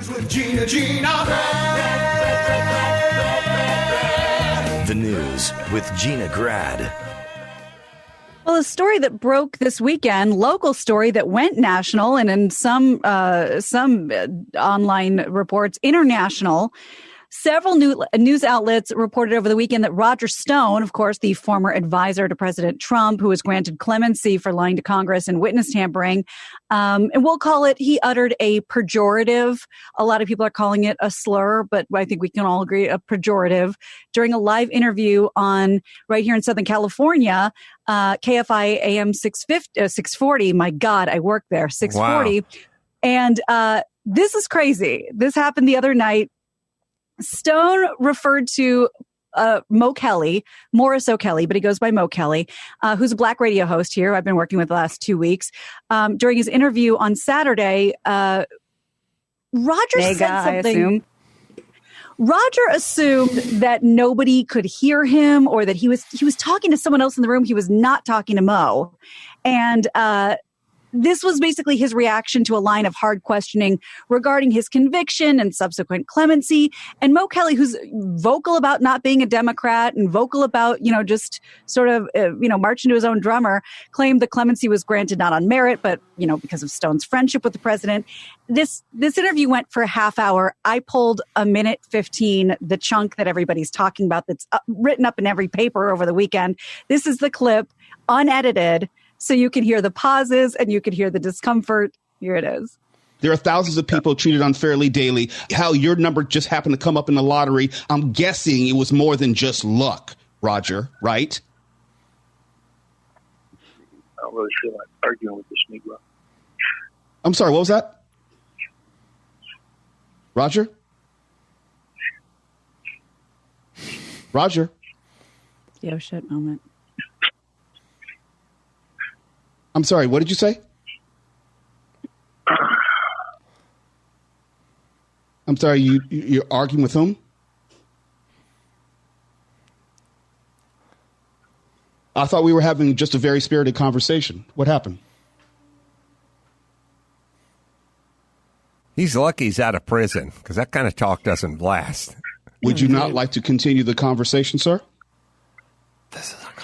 News with Gina. The News with Gina Grad. Well, a story that broke this weekend, local story that went national, and in some online reports, international. Several news outlets reported over the weekend that Roger Stone, of course, the former advisor to President Trump, who was granted clemency for lying to Congress and witness tampering, and we'll call it, he uttered a pejorative. A lot of people are calling it a slur, but I think we can all agree a pejorative during a live interview on right here in Southern California, KFI AM 640. My God, I work there, 640. Wow. And this is crazy. This happened the other night. Stone referred to Mo Kelly, Morris O'Kelly, but he goes by Mo Kelly, who's a black radio host here I've been working with the last 2 weeks. During his interview on Saturday, Roger said something. Roger assumed that nobody could hear him or that he was talking to someone else in the room. He was not talking to Mo. And this was basically his reaction to a line of hard questioning regarding his conviction and subsequent clemency. And Mo Kelly, who's vocal about not being a Democrat and vocal about, just sort of, marching to his own drummer, claimed the clemency was granted not on merit, but, because of Stone's friendship with the president. This interview went for a half hour. I pulled a minute 15, the chunk that everybody's talking about that's written up in every paper over the weekend. This is the clip, unedited. So you can hear the pauses and you can hear the discomfort. Here it is. There are thousands of people treated unfairly daily. How your number just happened to come up in the lottery. I'm guessing it was more than just luck, Roger, right? I don't really feel like arguing with this Negro. I'm sorry, what was that? Roger? Roger? Yo, shit moment. I'm sorry, what did you say? I'm sorry, you're arguing with whom? I thought we were having just a very spirited conversation. What happened? He's lucky he's out of prison, because that kind of talk doesn't last. Would you not like to continue the conversation, sir? This is uncomfortable.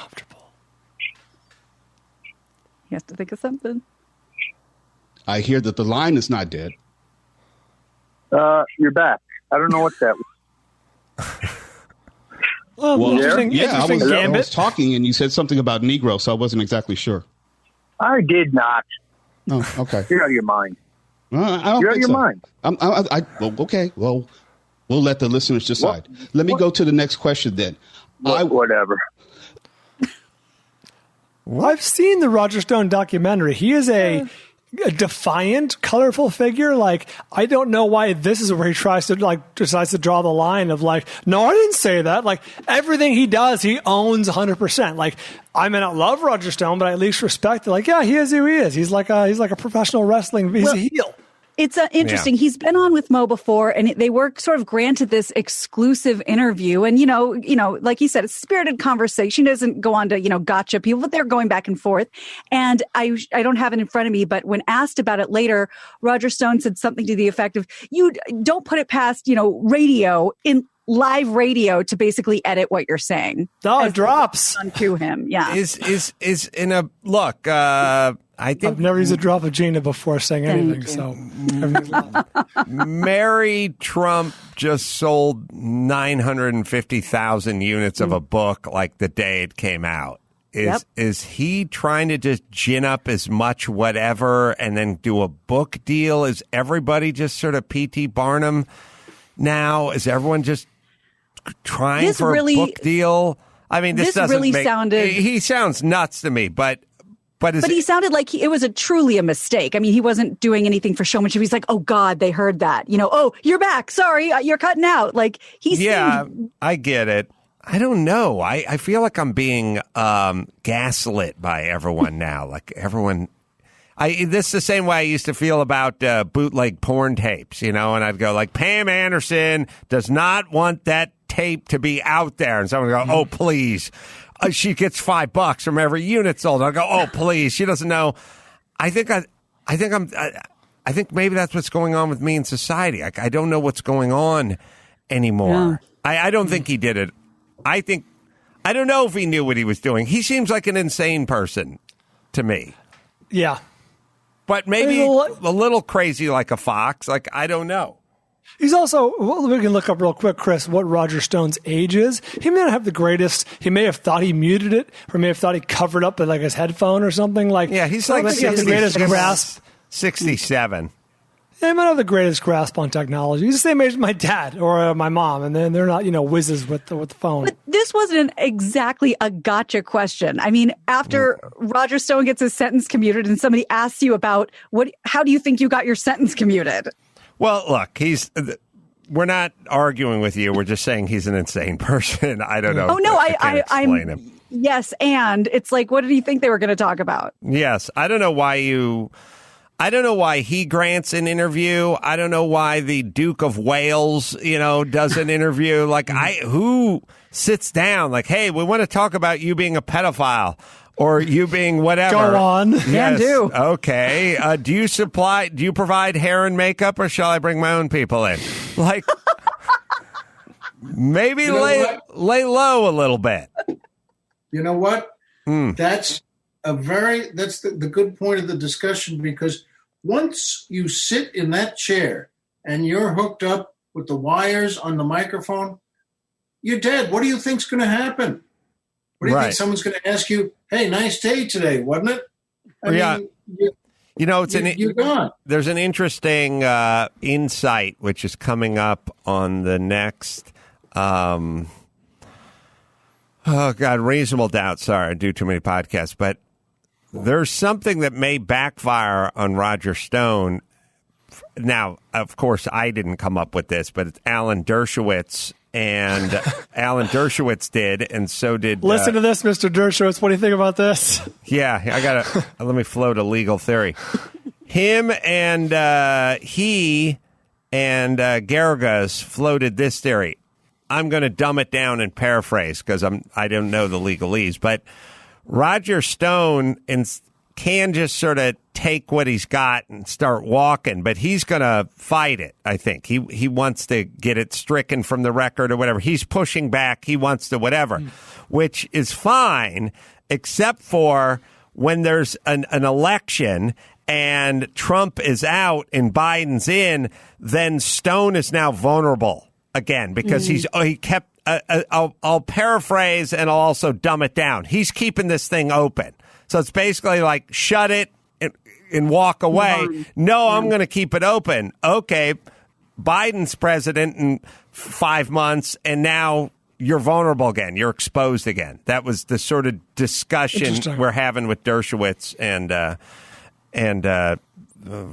He has to think of something. I hear that the line is not dead. You're back. I don't know what that was. I was talking and you said something about Negro, so I wasn't exactly sure. I did not. Oh, okay. You're out of your mind. I don't You're out of think your so. mind. Well, okay. Well, we'll let the listeners decide. Let me go to the next question then. Whatever. Well, I've seen the Roger Stone documentary. He is a defiant, colorful figure. Like, I don't know why this is where he decides to draw the line of no, I didn't say that. Like, everything he does, he owns 100%. Like, I may not love Roger Stone, but I at least respect it. Like, yeah, he is who he is. He's like a professional wrestling. He's a heel. It's interesting. Yeah. He's been on with Mo before, and they were sort of granted this exclusive interview. And, like he said, it's a spirited conversation. He doesn't go on to, gotcha people, but they're going back and forth. And I don't have it in front of me, but when asked about it later, Roger Stone said something to the effect of, you don't put it past, live radio to basically edit what you're saying. Oh, it drops to him. Yeah. Is in a look, I've never used a drop of Gina before saying anything, so Mary Trump just sold 950,000 units of a book like the day it came out. Is he trying to just gin up as much whatever and then do a book deal? Is everybody just sort of P.T. Barnum now? Is everyone just trying for a book deal? I mean, this doesn't really sounded. He sounds nuts to me, but he sounded like it was truly a mistake. I mean, he wasn't doing anything for showmanship. He's like, oh, God, they heard that. Oh, you're back. Sorry, you're cutting out. Like, I get it. I don't know. I feel like I'm being gaslit by everyone now. Like, everyone. This is the same way I used to feel about bootleg porn tapes, and I'd go like, Pam Anderson does not want that tape to be out there. And someone would go, oh, please. She gets $5 from every unit sold. I'll go, oh, please. She doesn't know. I think I'm I think maybe that's what's going on with me in society. I don't know what's going on anymore. Yeah. I don't think he did it. I don't know if he knew what he was doing. He seems like an insane person to me. Yeah. But maybe a little crazy like a fox. Like, I don't know. He's also, we can look up real quick, Chris, what Roger Stone's age is. He may not have the greatest, he may have thought he muted it, or may have thought he covered up with like his headphone or something. Like, yeah, he's like he has the greatest grasp. 67. Yeah, he might have the greatest grasp on technology. He's the same age as my dad or my mom, and then they're not, whizzes with the phone. But this wasn't exactly a gotcha question. I mean, after Roger Stone gets his sentence commuted and somebody asks you about how do you think you got your sentence commuted? Well, look, we're not arguing with you. We're just saying he's an insane person. I don't know. Oh, no, I'm him. Yes, and it's like, what did he think they were going to talk about? Yes, I don't know why he grants an interview. I don't know why the Duke of Wales, does an interview. Like, who sits down? Like, hey, we want to talk about you being a pedophile or you being whatever. Go on. Yes. Yeah, do. Okay. Do you provide hair and makeup, or shall I bring my own people in? Like, maybe lay low a little bit. You know what? That's the good point of the discussion, because once you sit in that chair and you're hooked up with the wires on the microphone, you're dead. What do you think's going to happen? What do you think someone's going to ask you? Hey, nice day today, wasn't it? I mean, you're gone. There's an interesting insight which is coming up on the next. Reasonable Doubt. Sorry, I do too many podcasts, but there's something that may backfire on Roger Stone. Now, of course, I didn't come up with this, but it's Alan Dershowitz, and Alan Dershowitz did, and so did... Listen to this, Mr. Dershowitz. What do you think about this? Yeah, let me float a legal theory. Him and he and Garrigas floated this theory. I'm going to dumb it down and paraphrase because I don't know the legalese, but Roger Stone can just sort of take what he's got and start walking, but he's going to fight it, I think. He wants to get it stricken from the record or whatever. He's pushing back. He wants to whatever, which is fine, except for when there's an election and Trump is out and Biden's in, then Stone is now vulnerable again because he kept... I'll paraphrase and I'll also dumb it down. He's keeping this thing open. So it's basically like shut it and walk away. No, I'm going to keep it open. Okay, Biden's president in 5 months, and now you're vulnerable again. You're exposed again. That was the sort of discussion we're having with Dershowitz and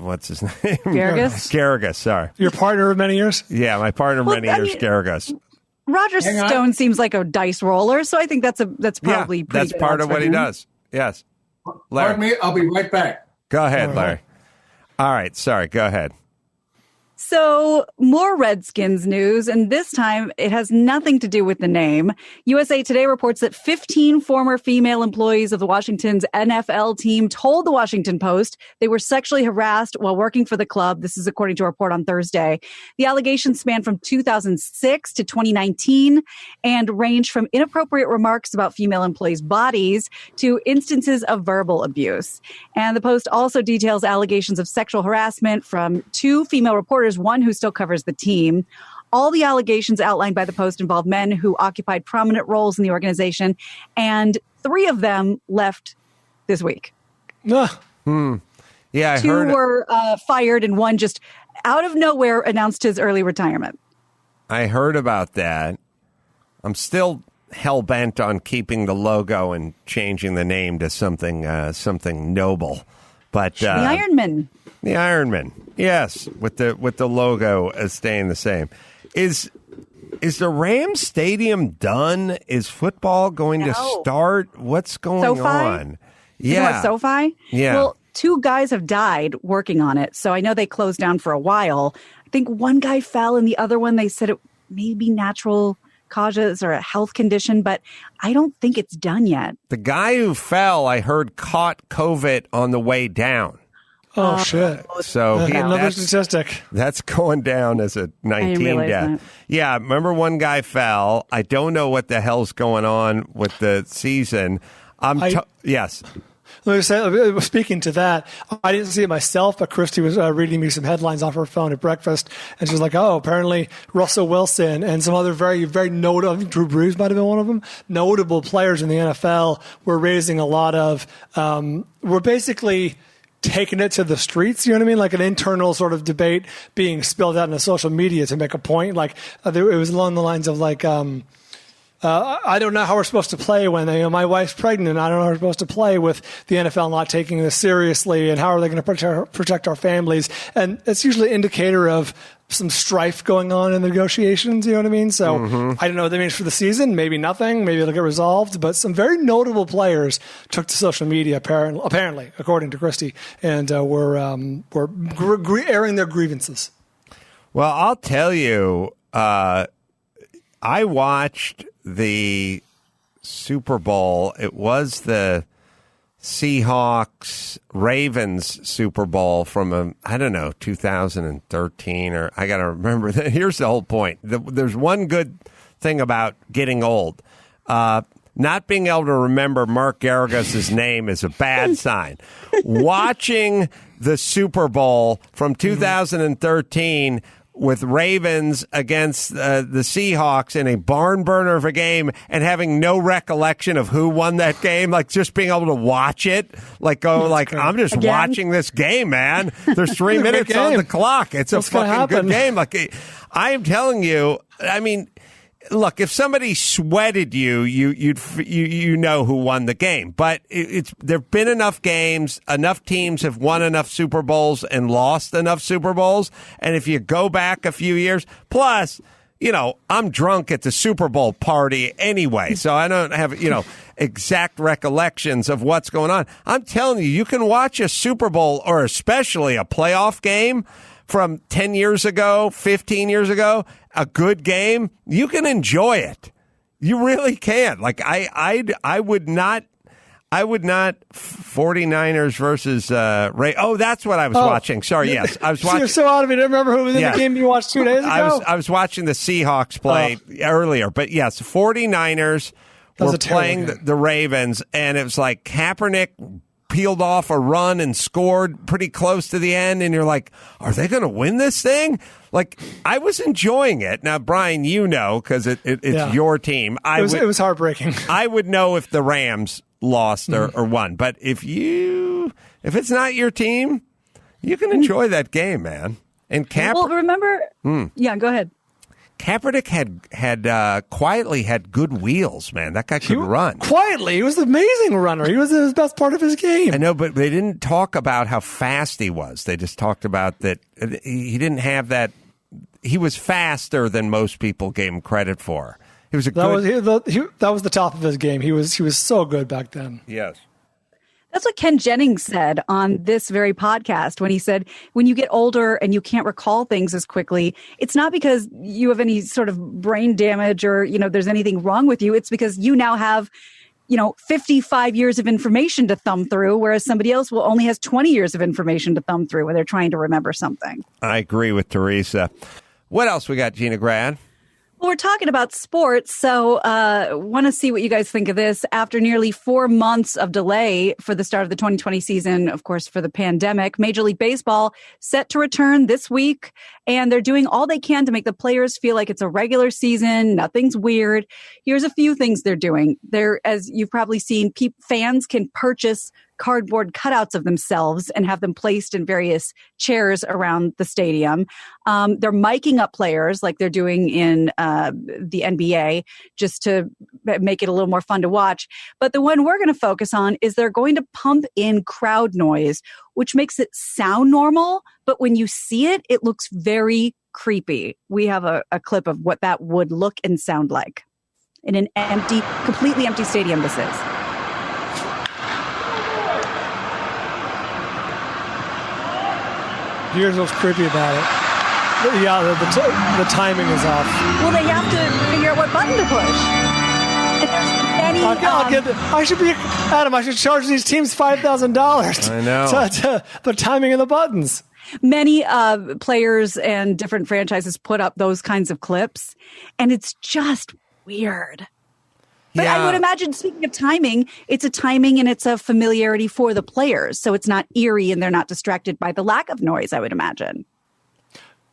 what's his name? Garrigas, sorry. Your partner of many years? Yeah, my partner of many years, Garrigas. Roger Stone seems like a dice roller, so I think that's probably pretty that's part of what he does. Yes. Larry. Pardon me, I'll be right back. Go ahead, Larry. All right, sorry, go ahead. So more Redskins news, and this time it has nothing to do with the name. USA Today reports that 15 former female employees of the Washington's NFL team told the Washington Post they were sexually harassed while working for the club. This is according to a report on Thursday. The allegations span from 2006 to 2019 and range from inappropriate remarks about female employees' bodies to instances of verbal abuse. And the Post also details allegations of sexual harassment from 2 female reporters, one who still covers the team. All the allegations outlined by the Post involve men who occupied prominent roles in the organization, and 3 of them left this week. Yeah, I 2 heard. were fired, and 1 just out of nowhere announced his early retirement. I heard about that. I'm still hell-bent on keeping the logo and changing the name to something noble. But the Ironman. The Ironman, yes, with the logo staying the same. Is the Rams Stadium done? Is football going to start? What's going on? Yeah, SoFi. Yeah. Well, 2 guys have died working on it, so I know they closed down for a while. I think one guy fell, and the other one they said it may be natural causes or a health condition, but I don't think it's done yet. The guy who fell, I heard, caught COVID on the way down. Oh, shit. So another statistic. That's going down as a 19 death. Yeah, remember one guy fell. I don't know what the hell's going on with the season. Yes. Let me say, speaking to that, I didn't see it myself, but Christy was reading me some headlines off her phone at breakfast, and she was like, "Oh, apparently Russell Wilson and some other very, very notable, I think Drew Brees might have been one of them, notable players in the NFL were raising a lot of, were basically taking it to the streets, you know what I mean? Like an internal sort of debate being spilled out into social media to make a point. Like it was along the lines of like, I don't know how we're supposed to play when my wife's pregnant. I don't know how we're supposed to play with the NFL not taking this seriously, and how are they going to protect our families? And it's usually an indicator of some strife going on in the negotiations, you know what I mean? So I don't know what that means for the season. Maybe nothing. Maybe it'll get resolved. But some very notable players took to social media, apparently, according to Christy, and were airing their grievances. Well, I'll tell you, I watched the Super Bowl. It was the Seahawks Ravens Super Bowl from 2013, or I got to remember that. Here's the whole point. There's one good thing about getting old. Not being able to remember Mark Garagos' name is a bad sign. Watching the Super Bowl from 2013 with Ravens against the Seahawks in a barn burner of a game, and having no recollection of who won that game, like just being able to watch it, I'm just watching this game, man. There's 3 minutes on the clock. It's a fucking good game. Like, I am telling you, I mean, look, if somebody sweated you know who won the game. But there've been enough games, enough teams have won enough Super Bowls and lost enough Super Bowls. And if you go back a few years, plus, I'm drunk at the Super Bowl party anyway, so I don't have, exact recollections of what's going on. I'm telling you can watch a Super Bowl, or especially a playoff game from 10 years ago, 15 years ago, a good game, you can enjoy it. You really can. Like, I would not 49ers versus Ray. Oh, that's what I was watching. Sorry, yes. I was watching. You're so out of it. I don't remember who was in the game you watched 2 days ago. I was watching the Seahawks play earlier. But yes, 49ers were playing the Ravens, and it was like Kaepernick peeled off a run and scored pretty close to the end, and you're like, are they going to win this thing? Like, I was enjoying it. Now, Brian, because it's your team. It was heartbreaking. I would know if the Rams lost or won. But if it's not your team, you can enjoy that game, man. And remember? Yeah, go ahead. Kaepernick had quietly had good wheels, man. That guy could run. Quietly, he was an amazing runner. He was the best part of his game. I know, but they didn't talk about how fast he was. They just talked about that he didn't have that. He was faster than most people gave him credit for. He was that was the top of his game. He was so good back then. Yes. That's what Ken Jennings said on this very podcast when he said, when you get older and you can't recall things as quickly, it's not because you have any sort of brain damage or, there's anything wrong with you. It's because you now have, 55 years of information to thumb through, whereas somebody else only has 20 years of information to thumb through when they're trying to remember something. I agree with Teresa. What else we got, Gina Grad? Well, we're talking about sports, so want to see what you guys think of this. After nearly 4 months of delay for the start of the 2020 season, of course, for the pandemic, Major League Baseball set to return this week, and they're doing all they can to make the players feel like it's a regular season, nothing's weird. Here's a few things they're doing. As you've probably seen, fans can purchase cardboard cutouts of themselves and have them placed in various chairs around the stadium. They're miking up players like they're doing in the NBA just to make it a little more fun to watch. But the one we're going to focus on is they're going to pump in crowd noise, which makes it sound normal. But when you see it, it looks very creepy. We have a clip of what that would look and sound like in an completely empty stadium this is. Here's what's creepy about it. Yeah, the timing is off. Well, they have to figure out what button to push. And there's I should charge these teams $5,000. I know. To the timing of the buttons. Many players and different franchises put up those kinds of clips, and it's just weird. But I would imagine, speaking of timing, it's a timing and it's a familiarity for the players. So it's not eerie and they're not distracted by the lack of noise, I would imagine.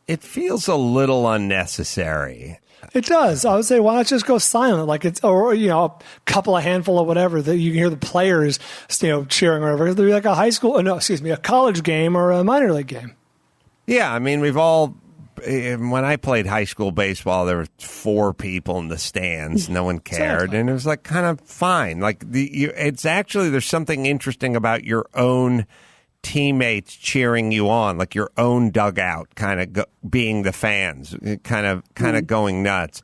It feels a little unnecessary. It does. I would say, why not just go silent? Like or a handful of whatever that you can hear the players, cheering or whatever. It'd be like a college game or a minor league game. Yeah. I mean, when I played high school baseball, there were 4 people in the stands. No one cared. Exactly. And it was like kind of fine. Like it's actually, there's something interesting about your own teammates cheering you on, like your own dugout kind of being the fans, kind of going nuts.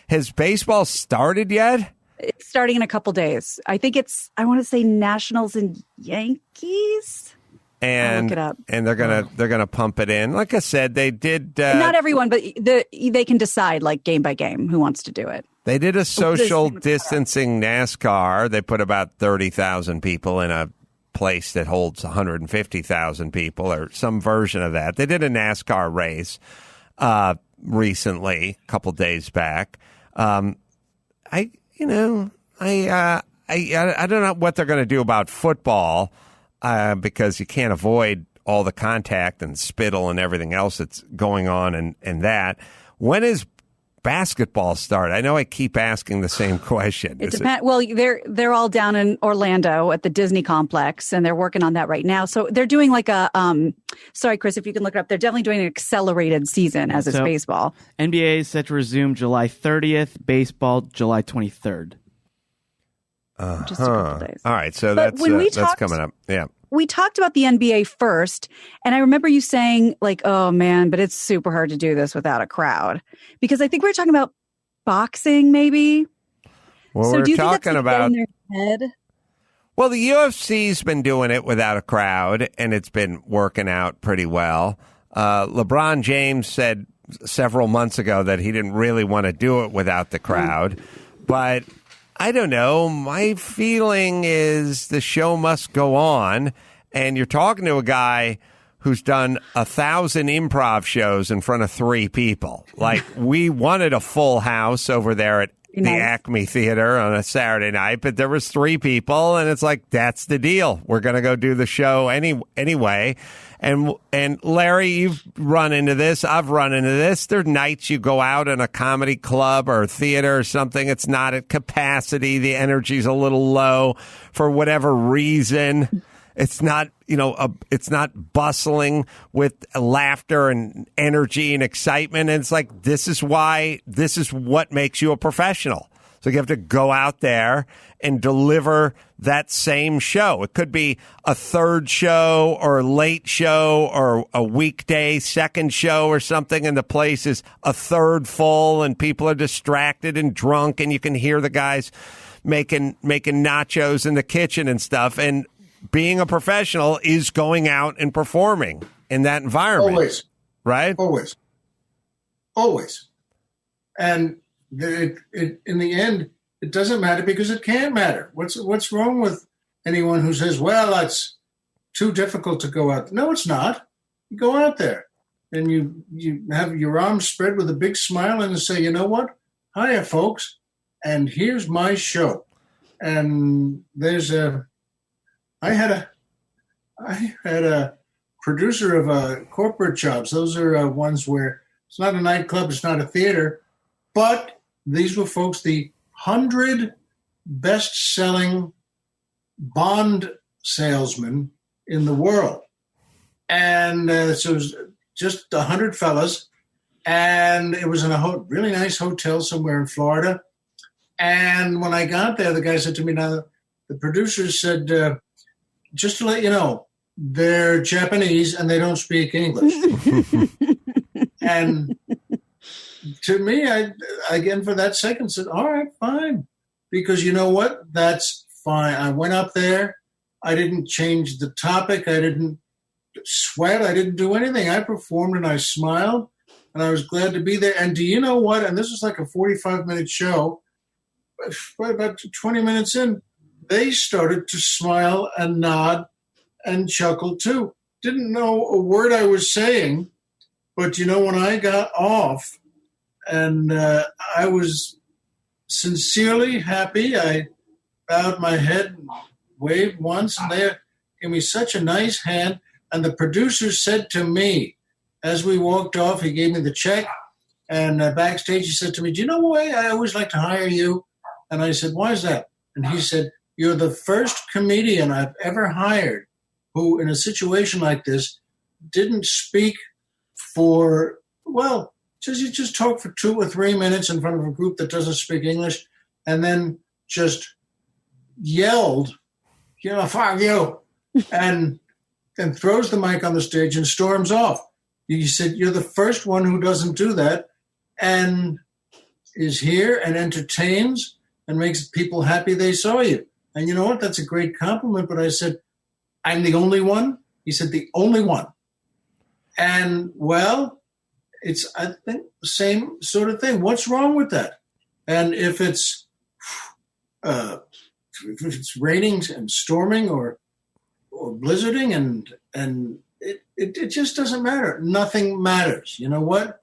Has baseball started yet? It's starting in a couple days. I think I want to say Nationals and Yankees. And look it up. And they're gonna pump it in. Like I said, they did. Not everyone, but they can decide like game by game who wants to do it. They did a social distancing NASCAR. They put about 30,000 people in a place that holds 150,000 people, or some version of that. They did a NASCAR race recently, a couple days back. I don't know what they're going to do about football. Because you can't avoid all the contact and spittle and everything else that's going on and that. When is basketball start? I know I keep asking the same question. It depends. Well, they're all down in Orlando at the Disney complex, and they're working on that right now. So they're doing like a sorry, Chris, if you can look it up. They're definitely doing an accelerated season as it's baseball. NBA is set to resume July 30th. Baseball July 23rd. Just a couple days. All right, so that's coming up. Yeah. We talked about the NBA first, and I remember you saying, like, oh, man, but it's super hard to do this without a crowd. Because I think we were talking about boxing, maybe. Well, so we're do you talking think that's about in their head? Well, the UFC's been doing it without a crowd, and it's been working out pretty well. LeBron James said several months ago that he didn't really want to do it without the crowd. But I don't know. My feeling is the show must go on, and you're talking to a guy who's done 1,000 improv shows in front of 3 people. Like, we wanted a full house over there at the Acme Theater on a Saturday night, but there was 3 people, and it's like, that's the deal. We're going to go do the show anyway. And Larry, you've run into this. I've run into this. There are nights you go out in a comedy club or a theater or something. It's not at capacity. The energy's a little low for whatever reason. It's not, it's not bustling with laughter and energy and excitement. And it's like, this is what makes you a professional. So you have to go out there and deliver that same show. It could be a third show or a late show or a weekday second show or something, and the place is a third full and people are distracted and drunk, and you can hear the guys making nachos in the kitchen and stuff. And being a professional is going out and performing in that environment. Always. Right? Always. And in the end, it doesn't matter because it can matter. What's wrong with anyone who says, well, it's too difficult to go out? No, it's not. You go out there and you have your arms spread with a big smile and say, you know what? Hiya, folks. And here's my show. And I had a producer of corporate jobs. Those are ones where it's not a nightclub, it's not a theater, but these were folks, the 100 best-selling Bond salesmen in the world. And so it was just 100 fellas, and it was in a really nice hotel somewhere in Florida. And when I got there, the guy said to me, now, the producer said, just to let you know, they're Japanese and they don't speak English. And to me, I again, for that second, said, all right, fine. Because you know what? That's fine. I went up there. I didn't change the topic. I didn't sweat. I didn't do anything. I performed and I smiled and I was glad to be there. And do you know what? And this was like a 45-minute show. about 20 minutes in, they started to smile and nod and chuckle too. Didn't know a word I was saying, but when I got off and I was sincerely happy, I bowed my head and waved once, and they gave me such a nice hand. And the producer said to me, as we walked off, he gave me the check, and backstage he said to me, "Do you know why I always like to hire you?" And I said, "Why is that?" And he said, "You're the first comedian I've ever hired who, in a situation like this, didn't speak for, you just talk for 2 or 3 minutes in front of a group that doesn't speak English, and then just yelled, fuck you, and throws the mic on the stage and storms off." You said, "You're the first one who doesn't do that and is here and entertains and makes people happy they saw you." And you know what? That's a great compliment. But I said, "I'm the only one?" He said, "The only one." And, it's, I think, the same sort of thing. What's wrong with that? And if it's raining and storming or blizzarding and it just doesn't matter. Nothing matters. You know what?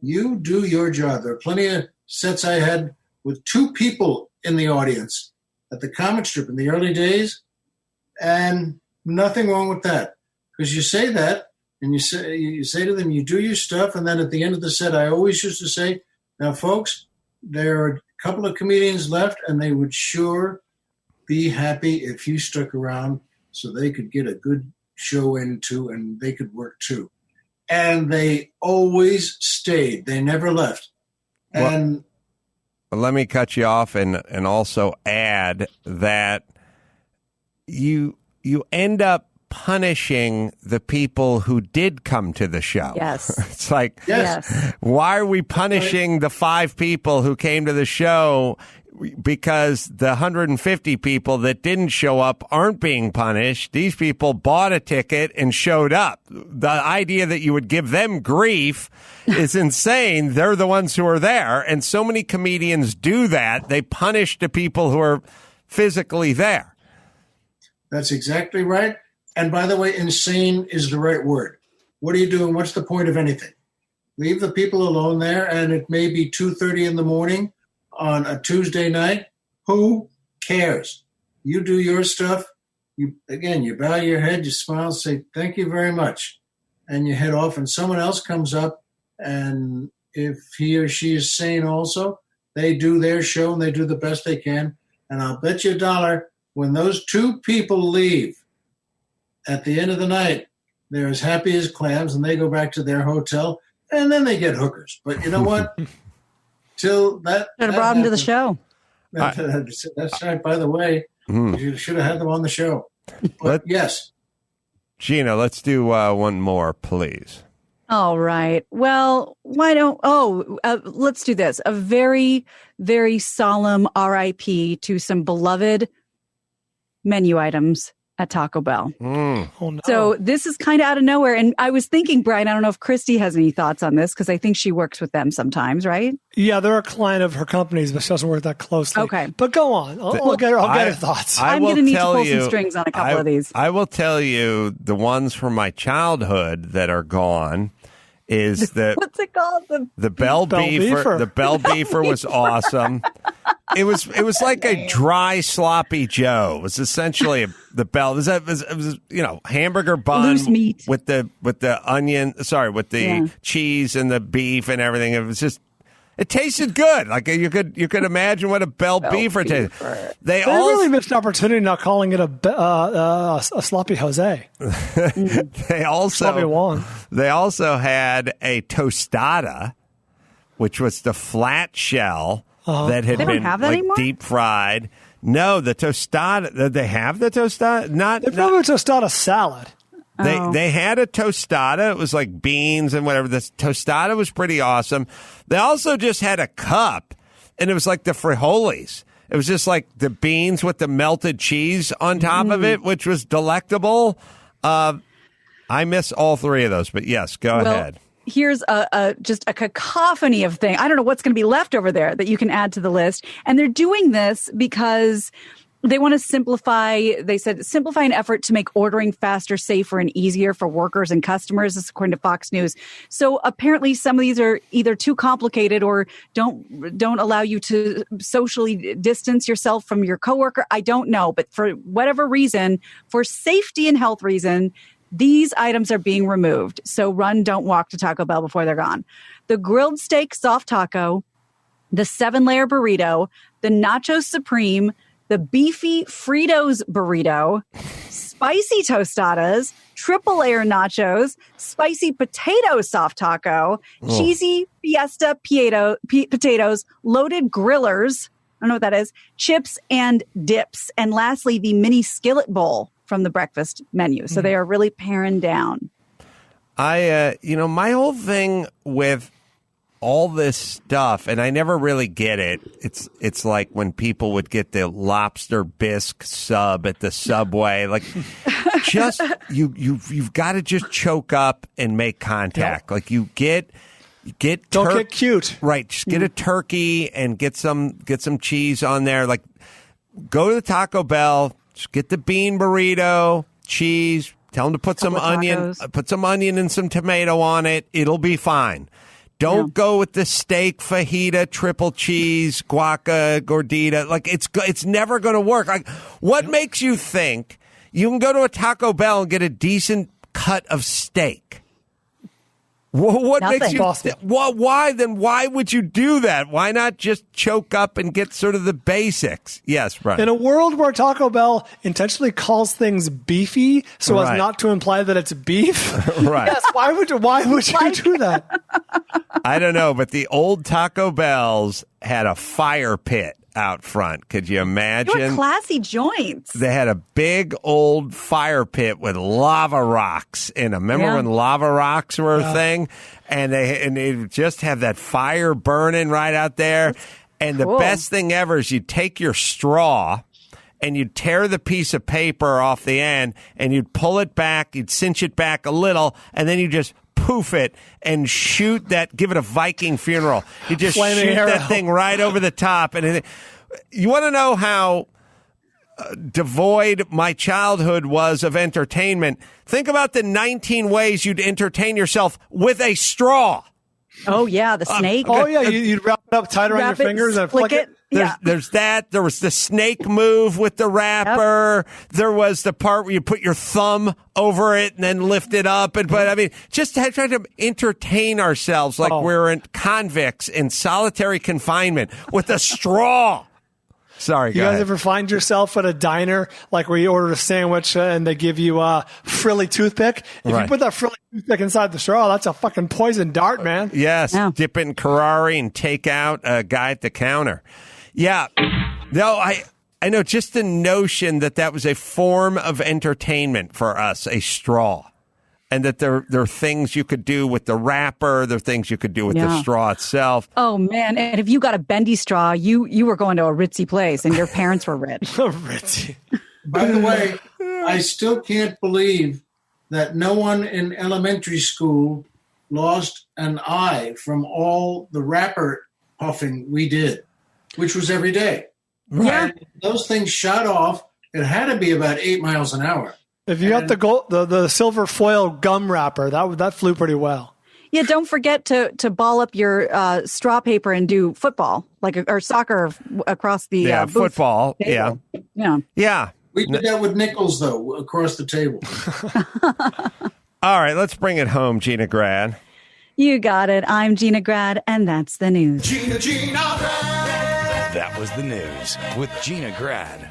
You do your job. There are plenty of sets I had with 2 people in the audience at the comic strip in the early days, and nothing wrong with that. Because you say that, and you say to them, you do your stuff, and then at the end of the set, I always used to say, "Now, folks, there are a couple of comedians left, and they would sure be happy if you stuck around so they could get a good show in too, and they could work too." And they always stayed. They never left. And let me cut you off and also add that you end up punishing the people who did come to the show. Yes. It's like, yes. Why are we punishing the 5 people who came to the show? Because the 150 people that didn't show up aren't being punished. These people bought a ticket and showed up. The idea that you would give them grief is insane. They're the ones who are there. And so many comedians do that. They punish the people who are physically there. That's exactly right. And by the way, insane is the right word. What are you doing? What's the point of anything? Leave the people alone there, and it may be 2:30 in the morning on a Tuesday night. Who cares? You do your stuff. You bow your head, you smile, say, "Thank you very much." And you head off, and someone else comes up, and if he or she is sane also, they do their show, and they do the best they can. And I'll bet you $1, when those 2 people leave, at the end of the night, they're as happy as clams, and they go back to their hotel, and then they get hookers. But you know what? Till that should have brought them to the show. That's right. By the way, you should have had them on the show. But yes, Gina, let's do one more, please. All right. Well, let's do this. A very, very solemn RIP to some beloved menu items at Taco Bell. Oh, no. So this is kind of out of nowhere. And I was thinking, Brian, I don't know if Christy has any thoughts on this, because I think she works with them sometimes, right? Yeah, they're a client of her company's, but she doesn't work that closely. Okay. But go on. I'll get her thoughts. I'm going to need to pull some strings on a couple of these. I will tell you the ones from my childhood that are gone is the what's it called? The Bell Beefer. The Bell Beefer was awesome. It was like a dry sloppy Joe. It was essentially the Bell. It was hamburger bun loose meat with the onion. Sorry, with the cheese and the beef and everything. It was just. It tasted good. Like you could imagine what a Bell Beefer tasted. They really missed an opportunity not calling it a sloppy Jose. They also had a tostada, which was the flat shell that had been like deep fried. No, the tostada. Did they have the tostada? They probably had a tostada salad. They had a tostada. It was like beans and whatever. The tostada was pretty awesome. They also just had a cup, and it was like the frijoles. It was just like the beans with the melted cheese on top of it, which was delectable. I miss all 3 of those, but yes, go ahead. here's just a cacophony of things. I don't know what's going to be left over there that you can add to the list. And they're doing this because they want to simplify an effort to make ordering faster, safer, and easier for workers and customers, this is according to Fox News. So apparently some of these are either too complicated or don't allow you to socially distance yourself from your coworker. I don't know. But for whatever reason, for safety and health reason, these items are being removed. So run, don't walk to Taco Bell before they're gone. The grilled steak soft taco, the 7-layer burrito, the nacho supreme, the beefy Fritos burrito, spicy tostadas, triple layer nachos, spicy potato soft taco, cheesy fiesta potatoes, loaded grillers, I don't know what that is, chips and dips, and lastly, the mini skillet bowl from the breakfast menu. So they are really paring down. My whole thing with all this stuff, and I never really get it. It's like when people would get the lobster bisque sub at the Subway. Like, just you've got to just choke up and make contact. Yep. Like you get don't get cute, right? Just get a turkey and get some cheese on there. Like, go to the Taco Bell. Just get the bean burrito, cheese. Tell them to put some onion and some tomato on it. It'll be fine. Don't go with the steak fajita, triple cheese, guaca, gordita. Like it's never going to work. Like, what makes you think you can go to a Taco Bell and get a decent cut of steak? What makes you? Why then? Why would you do that? Why not just choke up and get sort of the basics? Yes, right. In a world where Taco Bell intentionally calls things beefy so as not to imply that it's beef, right? Yes. Why would you do that? I don't know, but the old Taco Bells had a fire pit out front. Could you imagine? They were classy joints. They had a big old fire pit with lava rocks in them. Remember when lava rocks were a thing? And they just have that fire burning right out there. And the best thing ever is you take your straw and you'd tear the piece of paper off the end and you'd pull it back, you'd cinch it back a little, and then you just poof it and shoot that, give it a Viking funeral. You just Flaming shoot arrow. that thing right over the top. And you want to know how devoid my childhood was of entertainment? Think about the 19 ways you'd entertain yourself with a straw. Oh, yeah, the snake. You'd wrap it up, tie it around your fingers and flick it. There's that. There was the snake move with the wrapper. Yep. There was the part where you put your thumb over it and then lift it up. But I mean, just trying to entertain ourselves like we're convicts in solitary confinement with a straw. Sorry, you guys ever find yourself at a diner, like where you order a sandwich and they give you a frilly toothpick? If you put that frilly toothpick inside the straw, that's a fucking poison dart, man. Yes, dip it in Ferrari and take out a guy at the counter. Yeah, no, I know just the notion that was a form of entertainment for us, a straw. And that there are things you could do with the wrapper. There are things you could do with the straw itself. Oh, man. And if you got a bendy straw, you were going to a ritzy place and your parents were rich. Ritzy. By the way, I still can't believe that no one in elementary school lost an eye from all the wrapper puffing we did, which was every day. Yeah. And those things shot off. It had to be about 8 miles an hour. If you got the silver foil gum wrapper, that flew pretty well. Yeah, don't forget to ball up your straw paper and do football, or soccer across the booth football. Table. Yeah. We did that with nickels, though, across the table. All right, let's bring it home, Gina Grad. You got it. I'm Gina Grad, and that's the news. Gina Grad. That was the news with Gina Grad.